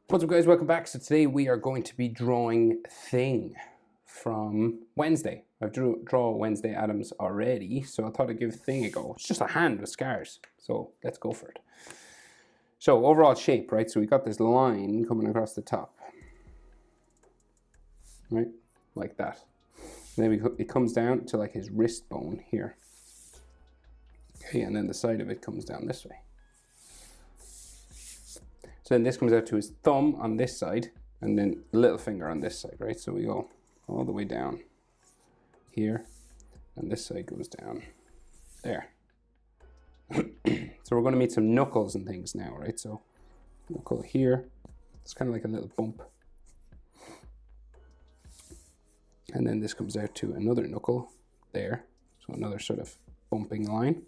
What's up, guys? Welcome back. So today we are going to be drawing Thing from Wednesday. I've drawn Wednesday Addams already, so I thought I'd give Thing a go. It's just a hand with scars, so let's go for it. So overall shape, right? So we got this line coming across the top, right? Like that. And then it comes down to like his wrist bone here. Okay, and then the side of it comes down this way. So then this comes out to his thumb on this side, and then little finger on this side, right? So we go all the way down here, and this side goes down there. So we're going to meet some knuckles and things now, right? So knuckle here, it's kind of like a little bump. And then this comes out to another knuckle there, so another sort of bumping line.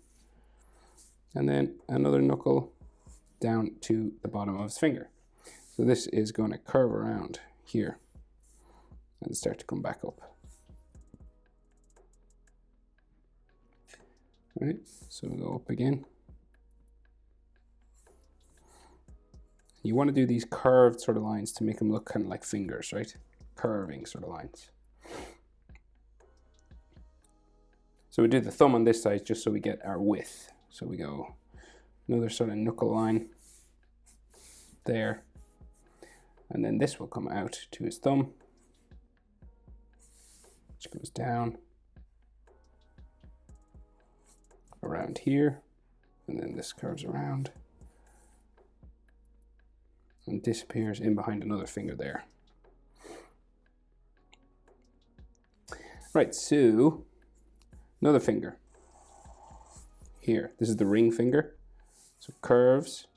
And then another knuckle down to the bottom of his finger. So this is going to curve around here and start to come back up. All right, so we'll go up again. You want to do these curved sort of lines to make them look kind of like fingers, right? Curving sort of lines. So we do the thumb on this side just so we get our width. So we go another sort of knuckle line there, and then this will come out to his thumb, which goes down around here, and then this curves around and disappears in behind another finger there. Right, so another finger here. This is the ring finger. So curves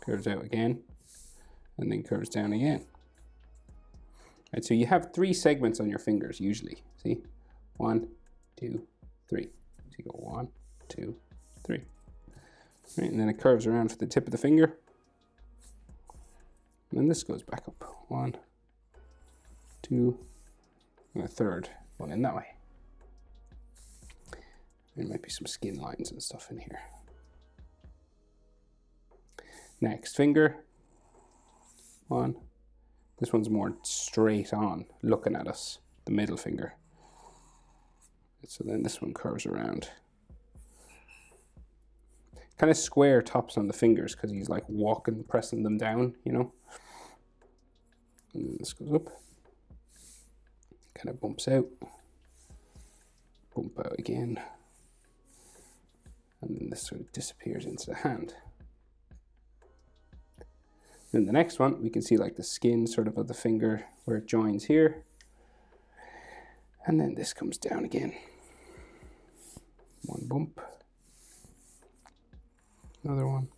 out again, and then curves down again. Right, so you have 3 segments on your fingers usually. See, 1, 2, 3. So you go 1, 2, 3. Right, and then it curves around for the tip of the finger, and then this goes back up. 1, 2, and a third one in that way. There might be some skin lines and stuff in here. Next finger, 1. This one's more straight on, looking at us, the middle finger. So then this one curves around. Kind of square tops on the fingers because he's like walking, pressing them down, you know. And then this goes up, kind of bumps out, bump out again. And then this sort of disappears into the hand. Then the next one, we can see like the skin sort of the finger where it joins here. And then this comes down again. One bump. Another one.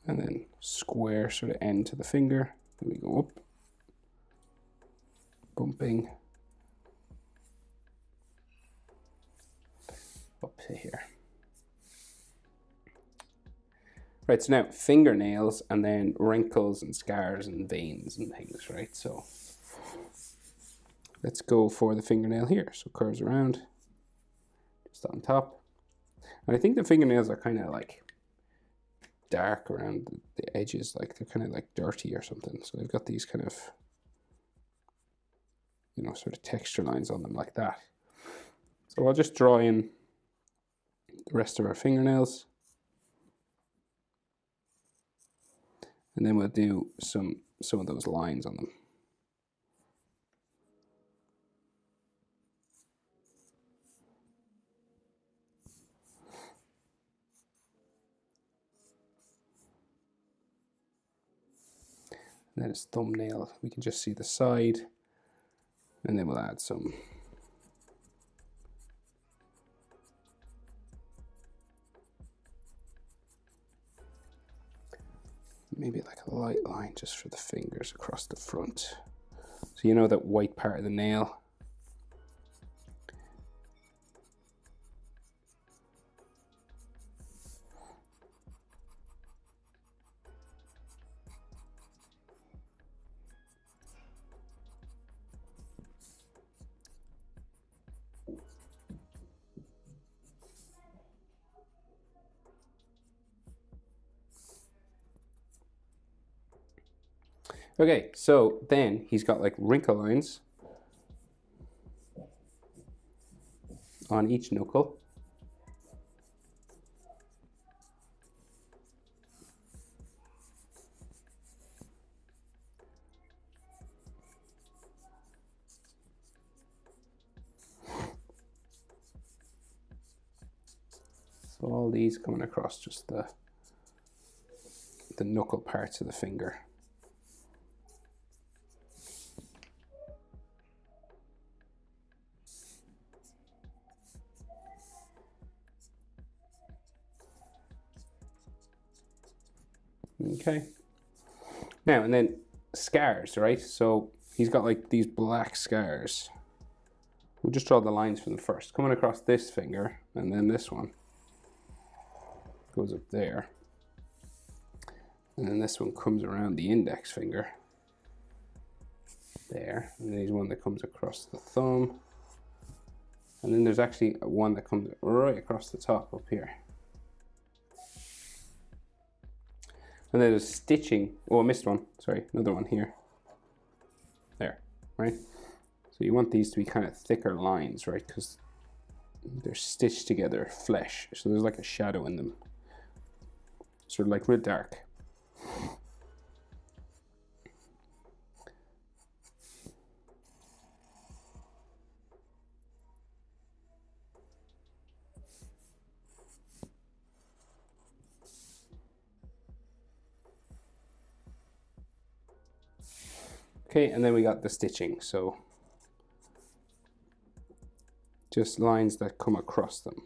And then square sort of end to the finger. Then we go up. Bumping. Up to here. Right, so now fingernails, and then wrinkles and scars and veins and things, right? So let's go for the fingernail here. So curves around, just on top. And I think the fingernails are kind of like dark around the edges, like they're kind of like dirty or something. So they've got these kind of, you know, sort of texture lines on them like that. So I'll just draw in the rest of our fingernails. And then we'll do some of those lines on them. And then his thumbnail, we can just see the side, and then we'll add some maybe like a light line just for the fingers across the front. So you know that white part of the nail. Okay, so then he's got like wrinkle lines on each knuckle. So all these coming across just the knuckle parts of the finger. Okay. Now, and then scars, right? So he's got like these black scars. We'll just draw the lines for them first. Coming across this finger, and then this one goes up there. And then this one comes around the index finger. There. And then there's one that comes across the thumb. And then there's actually one that comes right across the top up here. And then there's stitching. Oh, I missed one. Sorry, another one here. There, right? So you want these to be kind of thicker lines, right? Because they're stitched together, flesh. So there's like a shadow in them. Sort of like real dark. Okay, and then we got the stitching. So just lines that come across them.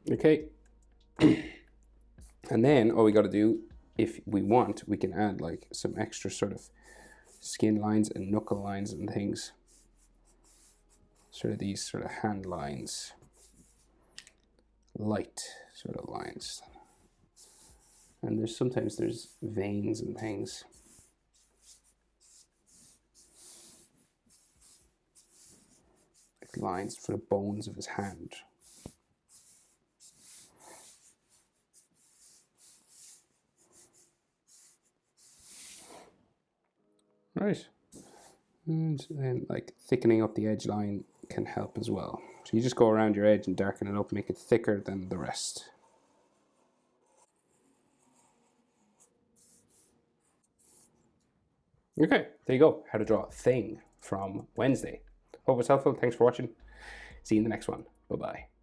Okay, and then all we got to do, if we want, we can add like some extra sort of skin lines and knuckle lines and things. Sort of these sort of hand lines, light sort of lines. And there's sometimes there's veins and things. Like lines for the bones of his hand. Right. And then like thickening up the edge line can help as well. So you just go around your edge and darken it up, make it thicker than the rest. Okay, there you go. How to draw a thing from Wednesday. Hope it's helpful. Thanks for watching. See you in the next one. Bye-bye.